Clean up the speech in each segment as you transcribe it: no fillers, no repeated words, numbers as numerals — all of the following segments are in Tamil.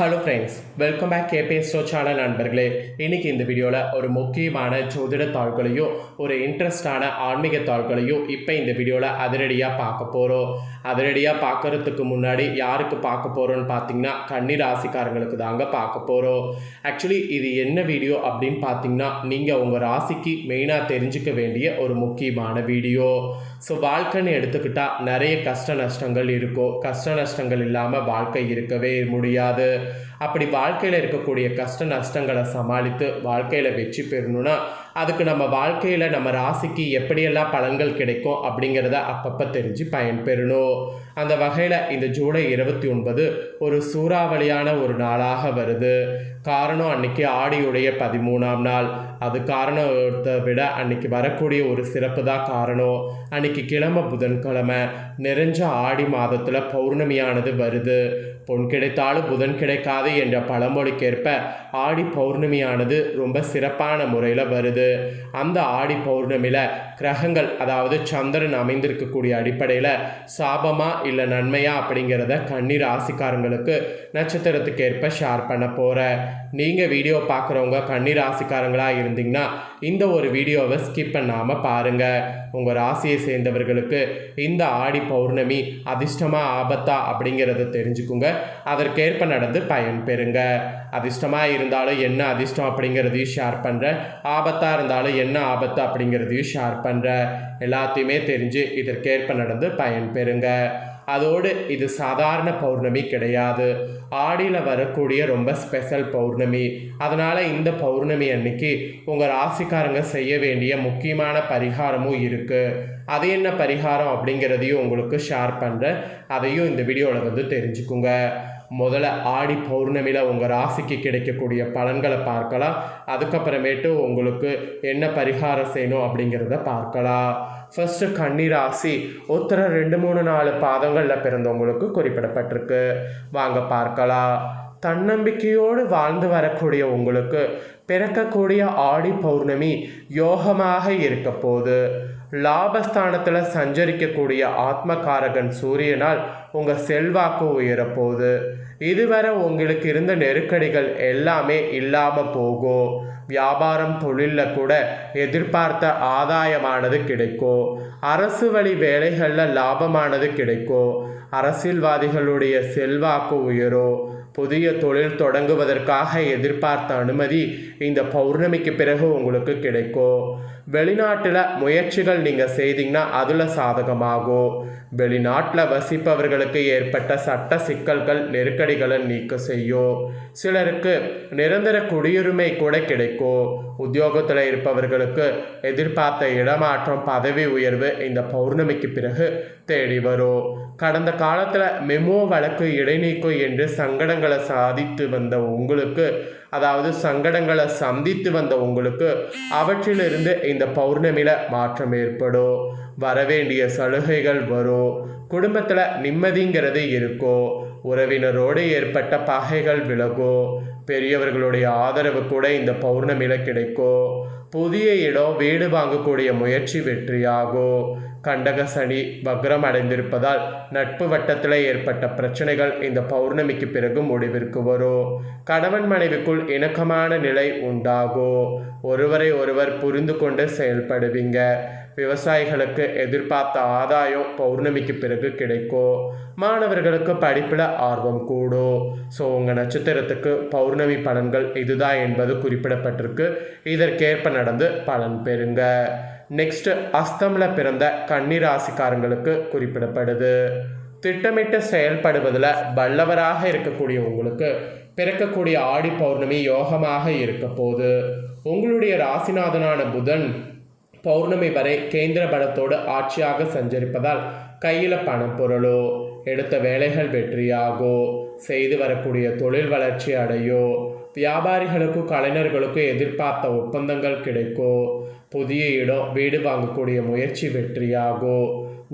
Hello friends, welcome back KPS show channel நண்பர்களே. இன்றைக்கி இந்த வீடியோவில் ஒரு முக்கியமான ஜோதிட தாள்களையும் ஒரு இன்ட்ரெஸ்டான ஆன்மீக தாள்களையும் இப்போ இந்த வீடியோவில் அதிரடியாக பார்க்க போகிறோம். அதிரடியாக பார்க்குறதுக்கு முன்னாடி யாருக்கு பார்க்க போகிறோன்னு பார்த்தீங்கன்னா கன்னி ராசிக்காரங்களுக்கு தாங்க பார்க்க போகிறோம். ஆக்சுவலி இது என்ன வீடியோ அப்படின்னு பார்த்தீங்கன்னா நீங்கள் உங்கள் ராசிக்கு மெயினாக தெரிஞ்சுக்க வேண்டிய ஒரு முக்கியமான வீடியோ. ஸோ வாழ்க்கைன்னு எடுத்துக்கிட்டால் நிறைய கஷ்ட நஷ்டங்கள் இருக்கும். கஷ்ட நஷ்டங்கள் இல்லாமல் வாழ்க்கை இருக்கவே முடியாது. அப்படி வாழ்க்கையில் இருக்கக்கூடிய கஷ்ட நஷ்டங்களை சமாளித்து வாழ்க்கையில் வெற்றி பெறணும்னா அதுக்கு நம்ம வாழ்க்கையில் நம்ம ராசிக்கு எப்படியெல்லாம் பலன்கள் கிடைக்கும் அப்படிங்கிறத அப்பப்போ தெரிஞ்சு பயன்பெறணும். அந்த வகையில் இந்த ஜூலை 29 ஒரு சூறாவளியான ஒரு நாளாக வருது. காரணம் அன்னைக்கு ஆடியுடைய 13ஆம் நாள். அது காரணத்தை விட அன்னைக்கு வரக்கூடிய ஒரு சிறப்பு தான் காரணம். அன்னைக்கு கிழமை புதன்கிழமை, நிறைஞ்ச ஆடி மாதத்தில் பௌர்ணமியானது வருது. பொன் கிடைத்தாலும் புதன் கிடைக்காது என்ற பழமொழிக்கேற்ப ஆடி பௌர்ணமியானது ரொம்ப சிறப்பான முறையில் வருது. அந்த ஆடி பௌர்ணமியில் கிரகங்கள், அதாவது சந்திரன் அமைந்திருக்கக்கூடிய அடிப்படையில் சாபமா இல்லை நன்மையா அப்படிங்கிறத கன்னி ராசிக்காரங்களுக்கு நட்சத்திரத்துக்கு ஏற்ப ஷேர் பண்ண போகிறேன். நீங்கள் வீடியோ பார்க்குறவங்க கன்னி ராசிக்காரங்களாக இருந்தீங்கன்னா இந்த ஒரு வீடியோவை ஸ்கிப் பண்ணாமல் பாருங்கள். உங்கள் ராசியை சேர்ந்தவர்களுக்கு இந்த ஆடி பௌர்ணமி அதிர்ஷ்டமாக ஆபத்தா அப்படிங்கிறத தெரிஞ்சுக்குங்க. அதற்கேற்ப நடந்து பயன் பெறுங்க. அதிர்ஷ்டமாக இருந்தாலும் என்ன அதிர்ஷ்டம் அப்படிங்கிறதையும் ஷேர் பண்ணுறேன். ஆபத்தாக இருந்தாலும் என்ன ஆபத்து அப்படிங்கிறதையும் ஷேர் பண்ணுறேன். எல்லாத்தையுமே தெரிஞ்சு இதற்கேற்ப நடந்து பயன் பெறுங்க. அதோடு இது சாதாரண பௌர்ணமி கிடையாது. ஆடியில் வரக்கூடிய ரொம்ப ஸ்பெஷல் பௌர்ணமி. அதனால் இந்த பௌர்ணமி அன்னைக்கு உங்கள் ராசிக்காரங்க செய்ய வேண்டிய முக்கியமான பரிகாரமும் இருக்குது. அது என்ன பரிகாரம் அப்படிங்கிறதையும் உங்களுக்கு ஷேர் பண்ணுறேன். அதையும் இந்த வீடியோவில் தெரிஞ்சுக்குங்க. முதல்ல ஆடி பௌர்ணமியில் உங்கள் ராசிக்கு கிடைக்கக்கூடிய பலன்களை பார்க்கலாம். அதுக்கப்புறமேட்டு உங்களுக்கு என்ன பரிகாரம் செய்யணும் அப்படிங்கிறத பார்க்கலாம். ஃபர்ஸ்ட்டு கன்னி ராசி உத்திர 2, 3, 4 பாதங்களில் பிறந்தவங்களுக்கு குறிப்பிடப்பட்டிருக்கு. வாங்க பார்க்கலாம். தன்னம்பிக்கையோடு வாழ்ந்து வரக்கூடிய உங்களுக்கு பிறக்கக்கூடிய ஆடி பௌர்ணமி யோகமாக இருக்க போது. லாபஸ்தானத்தில் சஞ்சரிக்கக்கூடிய ஆத்மகாரகன் சூரியனால் உங்கள் செல்வாக்கு உயரப்போகுது. இதுவரை உங்களுக்கு இருந்த நெருக்கடிகள் எல்லாமே இல்லாமல் போகும். வியாபாரம் தொழிலில் கூட எதிர்பார்த்த ஆதாயமானது கிடைக்கும். அரசு வழி வேலைகளில் லாபமானது கிடைக்கும். அரசியல்வாதிகளுடைய செல்வாக்கு உயரும். புதிய தொழில் தொடங்குவதற்காக எதிர்பார்த்த அனுமதி இந்த பௌர்ணமிக்கு பிறகு உங்களுக்கு கிடைக்கும். வெளிநாட்டில் முயற்சிகள் நீங்கள் செய்தீங்கன்னா அதில் சாதகமாகும். வெளிநாட்டில் வசிப்பவர்களுக்கு ஏற்பட்ட சட்ட சிக்கல்கள் நெருக்கடிகளை நீக்க செய்யும். சிலருக்கு நிரந்தர குடியுரிமை கூட கிடைக்கும். உத்தியோகத்தில் இருப்பவர்களுக்கு எதிர்பார்த்த இடமாற்றம், பதவி உயர்வு இந்த பௌர்ணமிக்கு பிறகு தேடி வரும். கடந்த காலத்தில் மெமோ வழக்கு இடைநீக்கம் என்று சங்கடங்களை சந்தித்து வந்த உங்களுக்கு அவற்றிலிருந்து இந்த பௌர்ணமியில் மாற்றம் ஏற்படும். வரவேண்டிய சலுகைகள் வரும். குடும்பத்தில் நிம்மதிங்கிறது இருக்கும். உறவினரோடு ஏற்பட்ட பகைகள் விலகும். பெரியவர்களுடைய ஆதரவு கூட இந்த பௌர்ணமியில் கிடைக்கும். புதிய இடம், வீடு வாங்கக்கூடிய முயற்சி வெற்றியாகும். கண்டக சனி வக்ரம் அடைந்திருப்பதால் நட்பு வட்டத்தில் ஏற்பட்ட பிரச்சனைகள் இந்த பௌர்ணமிக்கு பிறகு முடிவிற்கு வரும். கணவன் மனைவிக்குள் இணக்கமான நிலை உண்டாகும். ஒருவரை ஒருவர் புரிந்து கொண்டு செயல்படுவீங்க. விவசாயிகளுக்கு எதிர்பார்த்த ஆதாயம் பௌர்ணமிக்கு பிறகு கிடைக்கும். மாணவர்களுக்கு படிப்பில் ஆர்வம் கூடும். ஸோ உங்கள் நட்சத்திரத்துக்கு பௌர்ணமி பலன்கள் இதுதான் என்பது குறிப்பிடப்பட்டிருக்கு. இதற்கேற்ப நடந்து பலன் பெறுங்க. நெக்ஸ்ட், அஸ்தமில் பிறந்த கன்னி ராசிக்காரங்களுக்கு குறிப்பிடப்படுது. திட்டமிட்டு செயல்படுவதில் வல்லவராக இருக்கக்கூடிய உங்களுக்கு பிறக்கக்கூடிய ஆடி பௌர்ணமி யோகமாக இருக்க போது. உங்களுடைய ராசிநாதனான புதன் பௌர்ணமி வரை கேந்திர பலத்தோடு ஆட்சியாக சஞ்சரிப்பதால் கையில் பணம் பொருளோ, எடுத்த வேலைகள் வெற்றியாகோ, செய்து வரக்கூடிய தொழில் வளர்ச்சி அடையோ, வியாபாரிகளுக்கும் கலைஞர்களுக்கும் எதிர்பார்த்த ஒப்பந்தங்கள் கிடைக்கும். புதிய இடம், வீடு வாங்கக்கூடிய முயற்சி வெற்றியாகும்.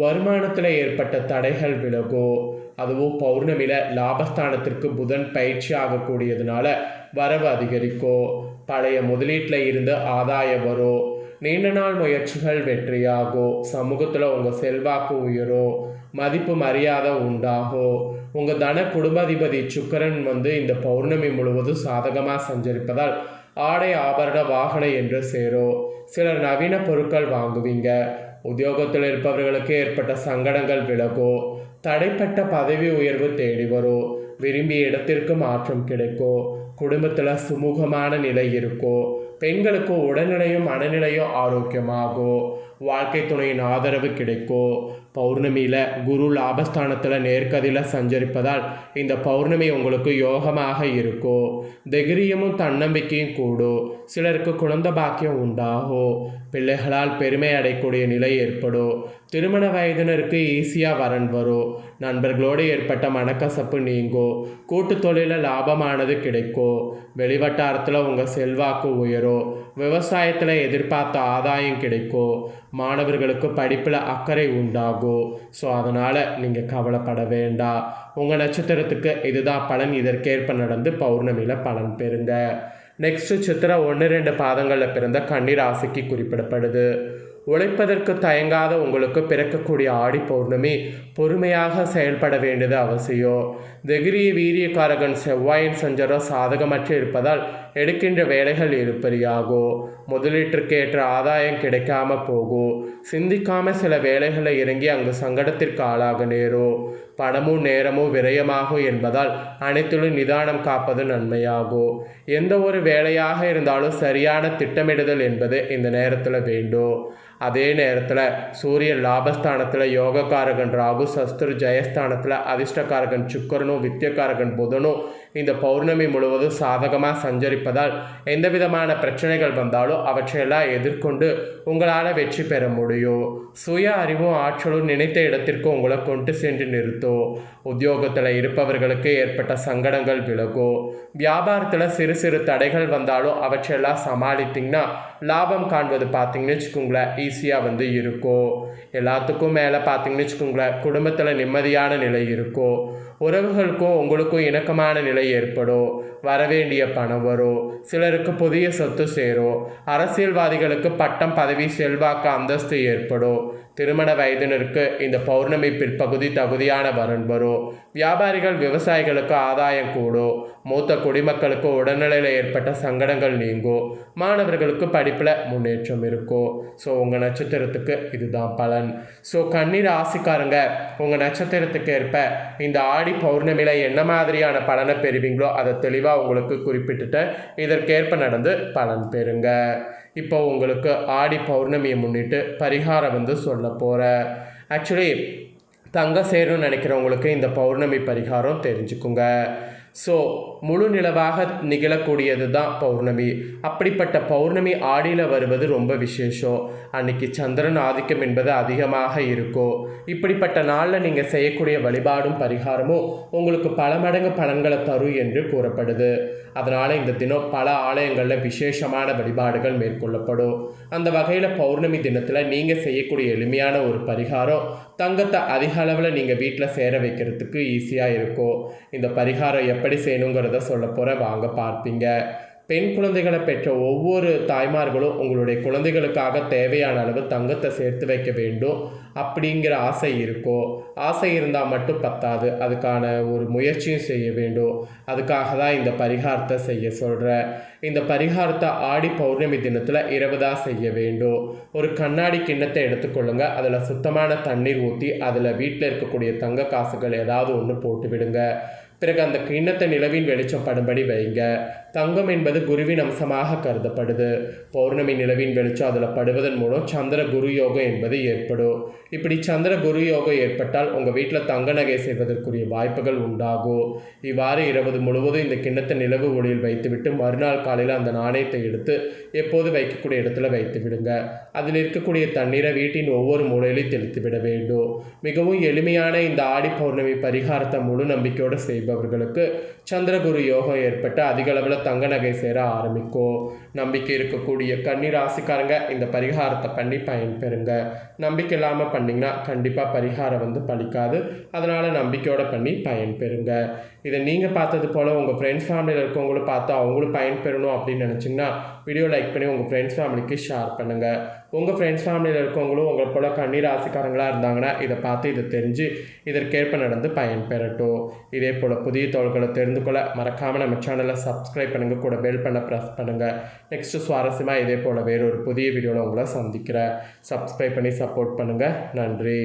வருமானத்தில் ஏற்பட்ட தடைகள் விலகும். அதுவும் பௌர்ணமியில் லாபஸ்தானத்திற்கு புதன் பயிற்சி ஆகக்கூடியதுனால வரவு அதிகரிக்கும். பழைய முதலீட்டில் இருந்து ஆதாயம் வரும். நீண்ட நாள் முயற்சிகள் வெற்றியாகும். சமூகத்தில் உங்கள் செல்வாக்கு உயரும். மதிப்பு மரியாதை உண்டாகும். உங்கள் தன குடும்பாதிபதி சுக்கிரன் இந்த பௌர்ணமி முழுவதும் சாதகமாக சஞ்சரிப்பதால் ஆடை ஆபரண வாகனம் என்று சேரும். சிலர் நவீன பொருட்கள் வாங்குவீங்க. உத்தியோகத்தில் இருப்பவர்களுக்கு ஏற்பட்ட சங்கடங்கள் விலகும். தடைப்பட்ட பதவி உயர்வு தேடி வரும். விரும்பிய இடத்திற்கு மாற்றம் கிடைக்கும். குடும்பத்தில் சுமூகமான நிலை இருக்கும். பெண்களுக்கு உடல்நிலையும் மனநிலையும் ஆரோக்கியமாகும். வாழ்க்கை துணையின் ஆதரவு கிடைக்கும். பௌர்ணமியில் குரு லாபஸ்தானத்தில் நேர்கதியில் சஞ்சரிப்பதால் இந்த பௌர்ணமி உங்களுக்கு யோகமாக இருக்கும். தைரியமும் தன்னம்பிக்கையும் கூடும். சிலருக்கு குழந்தை பாக்கியம் உண்டாகும். பிள்ளைகளால் பெருமை அடையக்கூடிய நிலை ஏற்படும். திருமண வயதினருக்கு ஈஸியாக வரன் வரும். நண்பர்களோடு ஏற்பட்ட மனக்கசப்பு நீங்கும். கூட்டு தொழிலில் லாபமானது கிடைக்கும். வெளிவட்டாரத்தில் உங்கள் செல்வாக்கு உயரும். விவசாயத்தில் எதிர்பார்த்த ஆதாயம் கிடைக்கும். மாணவர்களுக்கு படிப்பில் அக்கறை உண்டாகும். ஸோ அதனால் நீங்கள் கவலைப்பட வேண்டாம். உங்கள் நட்சத்திரத்துக்கு இதுதான் பலன். இதற்கேற்ப நடந்து பௌர்ணமியில் பலன் பெறுங்க. நெக்ஸ்ட்டு சித்திரை 1-2 பாதங்களில் பிறந்த கன்னி ராசிக்கு குறிப்பிடப்படுது. உழைப்பதற்கு தயங்காத உங்களுக்கு பிறக்கக்கூடிய ஆடி பௌர்ணமி பொறுமையாக செயல்பட வேண்டியது அவசியம். தைரிய வீரியக்காரகன் செவ்வாயின் சஞ்சாரம் சாதகமற்று இருப்பதால் எடுக்கின்ற வேலைகள் இருப்பறியாகும். முதலீட்டிற்கேற்ற ஆதாயம் கிடைக்காம போகும். சிந்திக்காமல் சில வேலைகளை இறங்கி அங்கு சங்கடத்திற்கு ஆளாக நேரும். பணமும் நேரமும் விரயமாகும் என்பதால் அனைத்திலும் நிதானம் காப்பது நன்மையாகும். எந்த ஒரு வேலையாக இருந்தாலும் சரியான திட்டமிடுதல் என்பது இந்த நேரத்தில் வேண்டும். அதே நேரத்தில் சூரியன் லாபஸ்தானத்தில் யோகக்காரகன் ராகு, சஸ்திர ஜெயஸ்தானத்தில் அதிர்ஷ்டக்காரகன் சுக்கரனும் வித்தியக்காரகன் புதனும் இந்த பௌர்ணமி முழுவதும் சாதகமாக சஞ்சரிப்பதால் எந்த விதமான பிரச்சனைகள் வந்தாலும் அவற்றையெல்லாம் எதிர்கொண்டு உங்களால் வெற்றி பெற முடியும். சுய அறிவும் ஆற்றலும் நினைத்த இடத்திற்கு உங்களை கொண்டு சென்று நிறுத்தும். உத்தியோகத்தில் இருப்பவர்களுக்கு ஏற்பட்ட சங்கடங்கள் விலகும். வியாபாரத்தில் சிறு சிறு தடைகள் வந்தாலும் அவற்றையெல்லாம் சமாளித்திங்கன்னா லாபம் காண்பது பார்த்தீங்கன்னு வச்சுக்கோங்களேன் ஈஸியாக இருக்கும். எல்லாத்துக்கும் மேலே பார்த்தீங்கன்னு வச்சுக்கோங்களேன் குடும்பத்தில் நிம்மதியான நிலை இருக்கும். உறவுகளுக்கும் உங்களுக்கும் இணக்கமான நிலை ஏற்படும். வரவேண்டிய பணம் வரும். சிலருக்கு புதிய சொத்து சேரும். அரசியல்வாதிகளுக்கு பட்டம் பதவி செல்வாக்கு அந்தஸ்து ஏற்படும். திருமண வயதினருக்கு இந்த பௌர்ணமி பிற்பகுதி தகுதியான வரன் வரும். வியாபாரிகள் விவசாயிகளுக்கு ஆதாயம் கூடும். மூத்த குடிமக்களுக்கு உடல்நிலையில் ஏற்பட்ட சங்கடங்கள் நீங்கும். மாணவர்களுக்கு படிப்பில் முன்னேற்றம் இருக்கும். ஸோ உங்கள் நட்சத்திரத்துக்கு இதுதான் பலன். ஸோ கன்னி ராசிக்காரங்க உங்கள் நட்சத்திரத்துக்கு ஏற்ப இந்த ஆடி பௌர்ணமியில் என்ன மாதிரியான பலனை பெறுவீங்களோ அதை தெளிவாக உங்களுக்கு குறிப்பிட்டுட்டு இதற்கேற்ப நடந்து பலன் பெறுங்க. இப்போ உங்களுக்கு ஆடி பௌர்ணமியை முன்னிட்டு பரிகாரம் சொல்ல போகிறேன். ஆக்சுவலி தங்க சேரணும்னு நினைக்கிறவங்களுக்கு இந்த பௌர்ணமி பரிகாரம் தெரிஞ்சுக்குங்க. ஸோ முழு நிலவாக நிகழக்கூடியது தான் பௌர்ணமி. அப்படிப்பட்ட பௌர்ணமி ஆடியில் வருவது ரொம்ப விசேஷம். அன்னைக்கு சந்திரன் ஆதிக்கம் என்பது அதிகமாக இருக்கும். இப்படிப்பட்ட நாளில் நீங்கள் செய்யக்கூடிய வழிபாடும் பரிகாரமும் உங்களுக்கு பல மடங்கு பலன்களை தரும் என்று கூறப்படுது. அதனால் இந்த தினம் பல ஆலயங்களில் விசேஷமான வழிபாடுகள் மேற்கொள்ளப்படும். அந்த வகையில் பௌர்ணமி தினத்தில் நீங்கள் செய்யக்கூடிய எளிமையான ஒரு பரிகாரம் தங்கத்தை அதிக அளவில் நீங்கள் வீட்டில் சேர வைக்கிறதுக்கு ஈஸியாக இருக்கும். இந்த பரிகாரம் எப்படி செய்யணுங்கிறத சொல்ல போகிறேன், வாங்க பார்ப்பீங்க. பெண் குழந்தைகளை பெற்ற ஒவ்வொரு தாய்மார்களும் உங்களுடைய குழந்தைகளுக்காக தேவையான அளவு தங்கத்தை சேர்த்து வைக்க வேண்டும் அப்படிங்கிற ஆசை இருக்கும். ஆசை இருந்தால் மட்டும் பத்தாது, அதுக்கான ஒரு முயற்சியும் செய்ய வேண்டும். அதுக்காக தான் இந்த பரிகாரத்தை செய்ய சொல்கிறேன். இந்த பரிகாரத்தை ஆடி பௌர்ணமி தினத்தில் இரவு தான் செய்ய வேண்டும். ஒரு கண்ணாடி கிண்ணத்தை எடுத்துக்கொள்ளுங்க. அதில் சுத்தமான தண்ணீர் ஊற்றி அதில் வீட்டில் இருக்கக்கூடிய தங்க காசுகள் ஏதாவது ஒன்று போட்டு விடுங்க. பிறகு அந்த கிண்ணத்தை நிலவின் வெளிச்சம் படும்படி வைங்க. தங்கம் என்பது குருவின் அம்சமாக கருதப்படுது. பௌர்ணமி நிலவின் வெளிச்சம் அதில் படுவதன் மூலம் சந்திர குரு யோகம் என்பது ஏற்படும். இப்படி சந்திர குரு யோகம் ஏற்பட்டால் உங்கள் வீட்டில் தங்க நகை செய்வதற்குரிய வாய்ப்புகள் உண்டாகும். இவ்வாறு இரவு முழுவதும் இந்த கிண்ணத்தை நிலவு ஒளியில் வைத்துவிட்டு மறுநாள் காலையில் அந்த நாணயத்தை எடுத்து எப்போது வைக்கக்கூடிய இடத்துல வைத்து விடுங்க. அதில் இருக்கக்கூடிய தண்ணீரை வீட்டின் ஒவ்வொரு மூலையிலையும் தெளித்து விட வேண்டும். மிகவும் எளிமையான இந்த ஆடி பௌர்ணமி பரிகாரத்தை முழு நம்பிக்கையோடு செய்வீங்க. செய்பவர்களுக்கு சந்திரகுரு யோகம் ஏற்பட்டு அதிக அளவில் தங்க நகை சேர ஆரம்பிக்கும். நம்பிக்கை இருக்கக்கூடிய கன்னி ராசிக்காரங்க இந்த பரிகாரத்தை பண்ணி பயன்பெறுங்க. நம்பிக்கை இல்லாமல் பண்ணிங்கன்னா கண்டிப்பாக பரிகாரம் பலிக்காது. அதனால் நம்பிக்கையோடு பண்ணி பயன்பெறுங்க. இதை நீங்கள் பார்த்தது போல் உங்கள் ஃப்ரெண்ட்ஸ் ஃபேமிலியில் இருக்கவங்களும் பார்த்து அவங்களும் பயன்பெறணும் அப்படின்னு நினச்சிங்கன்னா வீடியோ லைக் பண்ணி உங்கள் ஃப்ரெண்ட்ஸ் ஃபேமிலிக்கு ஷேர் பண்ணுங்கள். உங்கள் ஃப்ரெண்ட்ஸ் ஃபேமிலியில் இருக்கவங்களும் உங்களை போல் கன்னி ராசிக்காரங்களாக இருந்தாங்கன்னா இதை பார்த்து இதை தெரிஞ்சு இதற்கேற்ப நடந்து பயன்பெறட்டும். இதே போல் புதிய தகவல்களை தெரிந்து கொள்ள மறக்காமல் நம்ம சேனலை சப்ஸ்கிரைப் பண்ணுங்கள், கூட பெல் பண்ண ப்ரெஸ் பண்ணுங்கள். நெக்ஸ்ட்டு சுவாரஸ்யமாக இதே போல் வேறொரு புதிய வீடியோவில் உங்களை சந்திக்கிறேன். சப்ஸ்கிரைப் பண்ணி சப்போர்ட் பண்ணுங்கள். நன்றி.